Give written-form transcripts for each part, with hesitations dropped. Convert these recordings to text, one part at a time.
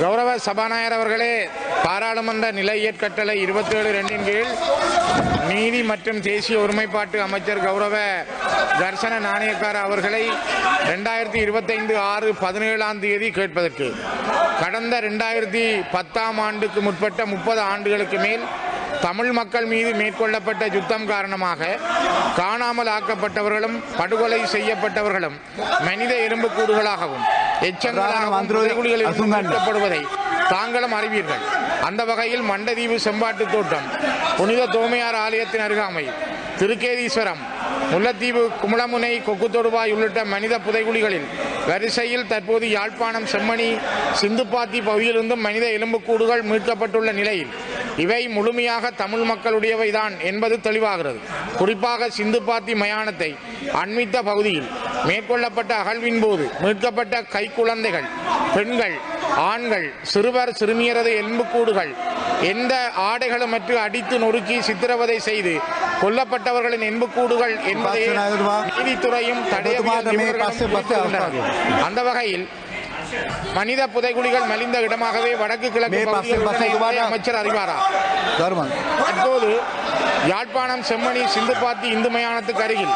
கௌரவ சபாநாயகர் அவர்களே, பாராளுமன்ற நிலையியற் கட்டளை 27(2) கீழ் நீதி மற்றும் தேசிய ஒருமைப்பாட்டு அமைச்சர் கௌரவ தர்சன நாணயக்கார அவர்களை 2025/6/17 கேட்பதற்கு கடந்த 2010 ஆண்டுக்கு முற்பட்ட 30 ஆண்டுகளுக்கு மேல் தமிழ் மக்கள் மீது மேற்கொள்ளப்பட்ட யுத்தம் காரணமாக காணாமல் ஆக்கப்பட்டவர்களும் படுகொலை செய்யப்பட்டவர்களும் மனித எலும்புக்கூடுகளாகவும் எச்சங்களாகவும் புதைகுழிகளில் மீட்கப்படுவதை தாங்களும் அறிவீர்கள். அந்த வகையில் மண்டதீவு செம்பாட்டு தோட்டம், புனித தோமையார் ஆலயத்தின் அருகாமை, திருக்கேதீஸ்வரம், முல்லைத்தீவு, குமுளமுனை, கொக்குத்தொடுவாய் உள்ளிட்ட மனித புதைகுழிகளில் வரிசையில் தற்போது யாழ்ப்பாணம் செம்மணி சிந்துப்பாத்தி பகுதியிலிருந்தும் மனித எலும்புக்கூடுகள் மீட்கப்பட்டுள்ள நிலையில் இவை முழுமையாக தமிழ் மக்களுடையவைதான் என்பது தெளிவாகிறது. குறிப்பாக சிந்துப்பாத்தி மயானத்தை அண்மித்த பகுதியில் மேற்கொள்ளப்பட்ட அகழ்வின் போது மீட்கப்பட்ட கைக்குழந்தைகள், பெண்கள், ஆண்கள், சிறுவர் சிறுமியரது எலும்புக்கூடுகள் எந்த ஆடைகளுமற்று அடித்து நொறுக்கி சித்திரவதை செய்து கொல்லப்பட்டவர்களின் எலும்புக்கூடுகள் என்பதை நீதித்துறையும் அந்த வகையில் மனித புதைகுழிகள் மலிந்த இடமாகவே வடக்கு கிழக்கு பகுதியில் அமைச்சர் அறிவாரா? தற்போது யாழ்ப்பாணம் செம்மணி சிந்துப்பாத்தி இந்து மயானத்துக்கு அருகில்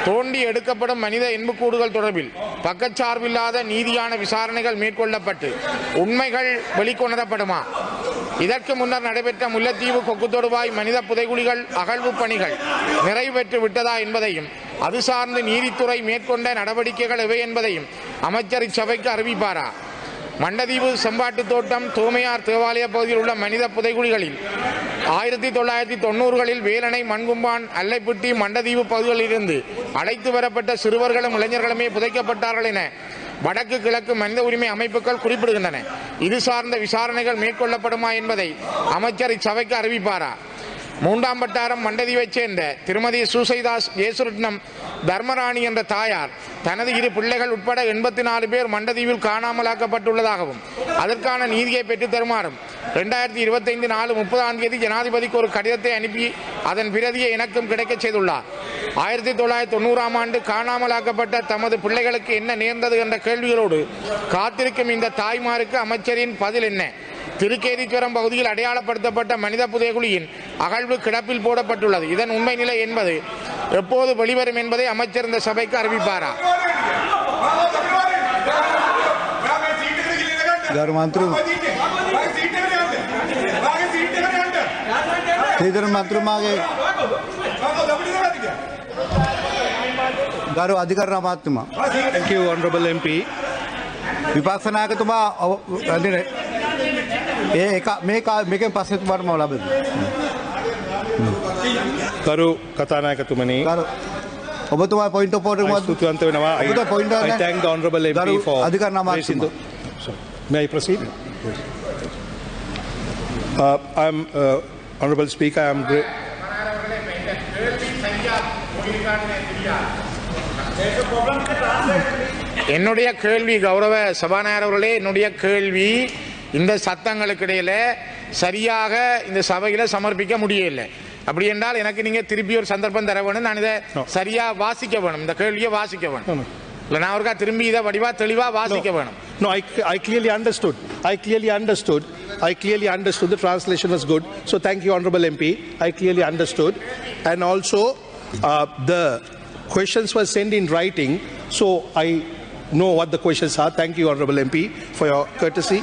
தோண்டி எடுக்கப்படும் மனித எலும்புக்கூடுகள் தொடர்பில் பக்கச்சார்பில்லாத நீதியான விசாரணைகள் மேற்கொள்ளப்பட்டு உண்மைகள் வெளிக்கொணரப்படுமா? இதற்கு முன்னர் நடைபெற்ற முல்லைத்தீவு கொக்குத்தொடுவாய் மனித புதைகுழிகள் அகழ்வு பணிகள் நிறைவு பெற்று விட்டதா என்பதையும் அது சார்ந்து நீதித்துறை மேற்கொண்ட நடவடிக்கைகள் எவை என்பதையும் அமைச்சர் இச்சபைக்கு அறிவிப்பாரா? மண்டதீவு செம்பாட்டு தோட்டம், தோமையார் தேவாலய பகுதியில் உள்ள மனித புதைகுழிகளில் 1990களில் வேலணை, மண்கும்பான், அல்லைப்பிட்டி, மண்டதீவு பகுதிகளிலிருந்து அழைத்து வரப்பட்ட சிறுவர்களும் இளைஞர்களுமே புதைக்கப்பட்டார்கள் என வடக்கு கிழக்கு மனித உரிமை அமைப்புகள் குறிப்பிடுகின்றன. இது சார்ந்த விசாரணைகள் மேற்கொள்ளப்படுமா என்பதை அமைச்சர் இச்சபைக்கு அறிவிப்பாரா? 3ஆம் வட்டாரம் மண்டதீவைச் சேர்ந்த திருமதி சூசைதாஸ் ஜேசுரட்னம் தர்மராணி என்ற தாயார் தனது 2 பிள்ளைகள் உட்பட 84 பேர் மண்டதீவில் காணாமலாக்கப்பட்டுள்ளதாகவும் அதற்கான நீதியை பெற்றுத் தருமாறும் 2025/4/30 ஜனாதிபதிக்கு ஒரு கடிதத்தை அனுப்பி அதன் பிரதியை எனக்கும் கிடைக்கச் செய்துள்ளார். 1990ஆம் ஆண்டு காணாமலாக்கப்பட்ட தமது பிள்ளைகளுக்கு என்ன நேர்ந்தது என்ற கேள்விகளோடு காத்திருக்கும் இந்த தாய்மாருக்கு அமைச்சரின் பதில் என்ன? திருக்கேதீஸ்வரம் பகுதியில் அடையாளப்படுத்தப்பட்ட மனித புதைகுழியின் அகழ்வு கிடப்பில் போடப்பட்டுள்ளது. இதன் உண்மை நிலை என்பது எப்போது வெளிவரும் என்பதை அமைச்சர் இந்த சபைக்கு அறிவிப்பாரா? ගරු අධිකරණ අමාත්‍යතුමා. Thank you, Honorable MP. විපක්ෂ නායකතුමා මේකෙන් පස්සේ තුමාට මම ලබනවා. ගරු කතානායකතුමනි, ඔබතුමා පොයින්ට් ඔෆ් ඕඩර් එකක් ස්තුතිවන්ත වෙනවා. I thank the Honorable MP for අධිකරණ අමාත්‍යතුමා. May I proceed? I'm Honorable Speaker, I am என்னுடைய கேள்வி கௌரவ சபாநாயகர் அவர்களே, என்னுடைய கேள்வி இந்த சத்தங்களுக்கு இடையில சரியாக இந்த சபையில சமர்ப்பிக்க முடியவில்லை. அப்படி என்றால் எனக்கு நீங்க திருப்பி ஒரு சந்தர்ப்பம் தர வேணும். நான் இதை சரியா வாசிக்க வேணும், இந்த கேள்வியை வாசிக்க வேணும். இல்ல நான் ஒருக்கா திரும்பி இதை வடிவா தெளிவா வாசிக்க வேணும். No, I clearly understood. I clearly understood. The translation was good. So thank you, Honorable MP. I clearly understood. And also the questions were sent in writing. So I know what the questions are. Thank you, Honorable MP, for your courtesy.